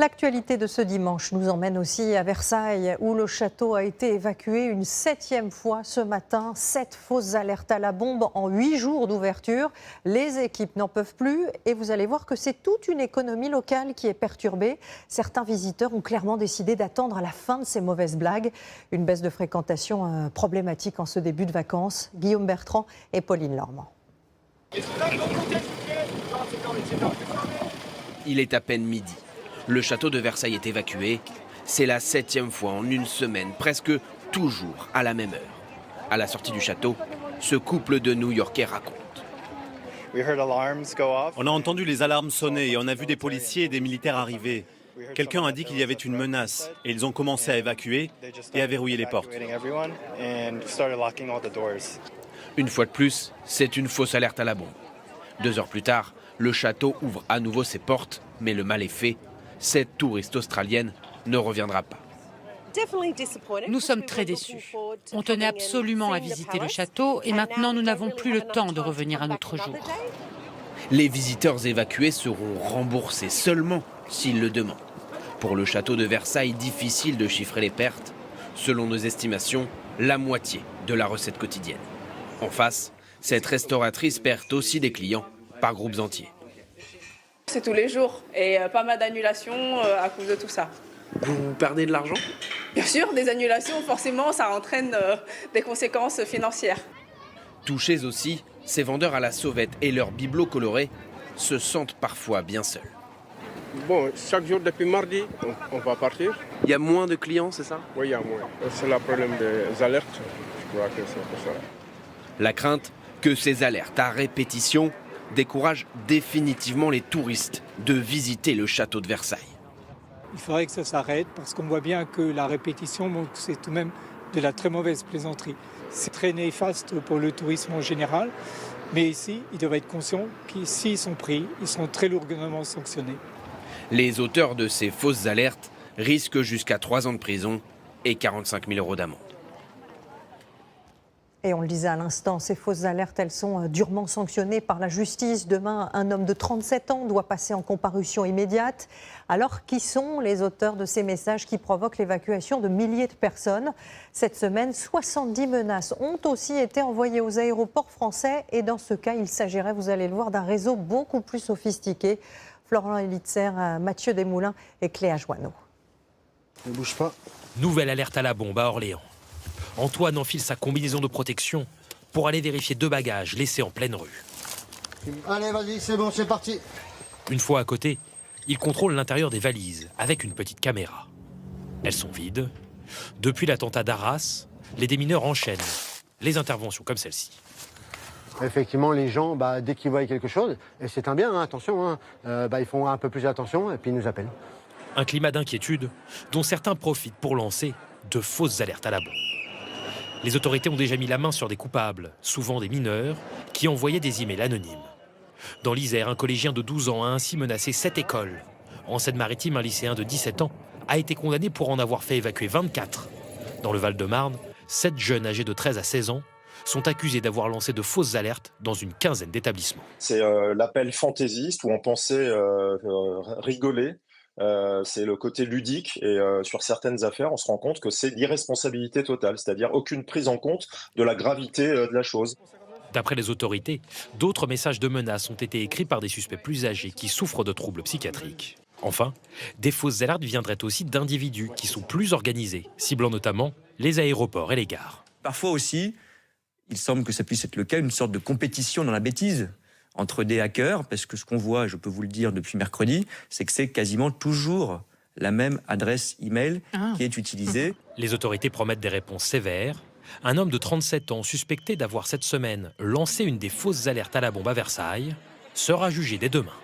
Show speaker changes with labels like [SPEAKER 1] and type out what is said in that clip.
[SPEAKER 1] L'actualité de ce dimanche nous emmène aussi à Versailles, où le château a été évacué une 7e fois ce matin. 7 fausses alertes à la bombe en 8 jours d'ouverture. Les équipes n'en peuvent plus et vous allez voir que c'est toute une économie locale qui est perturbée. Certains visiteurs ont clairement décidé d'attendre à la fin de ces mauvaises blagues. Une baisse de fréquentation problématique en ce début de vacances. Guillaume Bertrand et Pauline Lormand.
[SPEAKER 2] Il est à peine midi. Le château de Versailles est évacué. C'est la 7e fois en une semaine, presque toujours à la même heure. À la sortie du château, ce couple de New-Yorkais raconte.
[SPEAKER 3] On a entendu les alarmes sonner et on a vu des policiers et des militaires arriver. Quelqu'un a dit qu'il y avait une menace et ils ont commencé à évacuer et à verrouiller les portes.
[SPEAKER 2] Une fois de plus, c'est une fausse alerte à la bombe. 2 heures plus tard, le château ouvre à nouveau ses portes, mais le mal est fait. Cette touriste australienne ne reviendra pas.
[SPEAKER 4] Nous sommes très déçus. On tenait absolument à visiter le château et maintenant nous n'avons plus le temps de revenir un autre jour.
[SPEAKER 2] Les visiteurs évacués seront remboursés seulement s'ils le demandent. Pour le château de Versailles, difficile de chiffrer les pertes. Selon nos estimations, la moitié de la recette quotidienne. En face, cette restauratrice perd aussi des clients par groupes entiers.
[SPEAKER 5] C'est tous les jours et pas mal d'annulations à cause de tout ça.
[SPEAKER 2] Vous perdez de l'argent ?
[SPEAKER 5] Bien sûr, des annulations, forcément, ça entraîne des conséquences financières.
[SPEAKER 2] Touchés aussi, ces vendeurs à la sauvette et leurs bibelots colorés se sentent parfois bien seuls.
[SPEAKER 6] Bon, chaque jour depuis mardi, on va partir.
[SPEAKER 2] Il y a moins de clients, c'est ça ?
[SPEAKER 6] Oui, il y a moins. C'est le problème des alertes. Je crois que c'est pour ça.
[SPEAKER 2] La crainte que ces alertes à répétition découragent définitivement les touristes de visiter le château de Versailles.
[SPEAKER 7] Il faudrait que ça s'arrête parce qu'on voit bien que la répétition, c'est tout de même de la très mauvaise plaisanterie. C'est très néfaste pour le tourisme en général, mais ici, ils doivent être conscients que s'ils sont pris, ils seront très lourdement sanctionnés.
[SPEAKER 2] Les auteurs de ces fausses alertes risquent jusqu'à 3 ans de prison et 45 000 € d'amende.
[SPEAKER 1] Et on le disait à l'instant, ces fausses alertes, elles sont durement sanctionnées par la justice. Demain, un homme de 37 ans doit passer en comparution immédiate. Alors, qui sont les auteurs de ces messages qui provoquent l'évacuation de milliers de personnes ? Cette semaine, 70 menaces ont aussi été envoyées aux aéroports français. Et dans ce cas, il s'agirait, vous allez le voir, d'un réseau beaucoup plus sophistiqué. Florent Elitzer, Mathieu Desmoulins et Cléa Joanneau.
[SPEAKER 8] Ne bouge pas.
[SPEAKER 9] Nouvelle alerte à la bombe à Orléans. Antoine enfile sa combinaison de protection pour aller vérifier 2 bagages laissés en pleine rue.
[SPEAKER 8] Allez, vas-y, c'est bon, c'est parti.
[SPEAKER 9] Une fois à côté, il contrôle l'intérieur des valises avec une petite caméra. Elles sont vides. Depuis l'attentat d'Arras, les démineurs enchaînent les interventions comme celle-ci.
[SPEAKER 8] Effectivement, les gens, dès qu'ils voient quelque chose, et c'est un bien, attention, ils font un peu plus attention et puis ils nous appellent.
[SPEAKER 9] Un climat d'inquiétude dont certains profitent pour lancer de fausses alertes à la bombe. Les autorités ont déjà mis la main sur des coupables, souvent des mineurs, qui envoyaient des emails anonymes. Dans l'Isère, un collégien de 12 ans a ainsi menacé 7 écoles. En Seine-Maritime, un lycéen de 17 ans a été condamné pour en avoir fait évacuer 24. Dans le Val-de-Marne, 7 jeunes âgés de 13 à 16 ans sont accusés d'avoir lancé de fausses alertes dans une quinzaine d'établissements.
[SPEAKER 10] C'est l'appel fantaisiste où on pensait rigoler. C'est le côté ludique et sur certaines affaires, on se rend compte que c'est l'irresponsabilité totale, c'est-à-dire aucune prise en compte de la gravité de la chose.
[SPEAKER 9] D'après les autorités, d'autres messages de menaces ont été écrits par des suspects plus âgés qui souffrent de troubles psychiatriques. Enfin, des fausses alertes viendraient aussi d'individus qui sont plus organisés, ciblant notamment les aéroports et les gares.
[SPEAKER 11] Parfois aussi, il semble que ça puisse être le cas, une sorte de compétition dans la bêtise entre des hackers, parce que ce qu'on voit, je peux vous le dire depuis mercredi, c'est que c'est quasiment toujours la même adresse email qui est utilisée.
[SPEAKER 9] Les autorités promettent des réponses sévères. Un homme de 37 ans suspecté d'avoir cette semaine lancé une des fausses alertes à la bombe à Versailles sera jugé dès demain.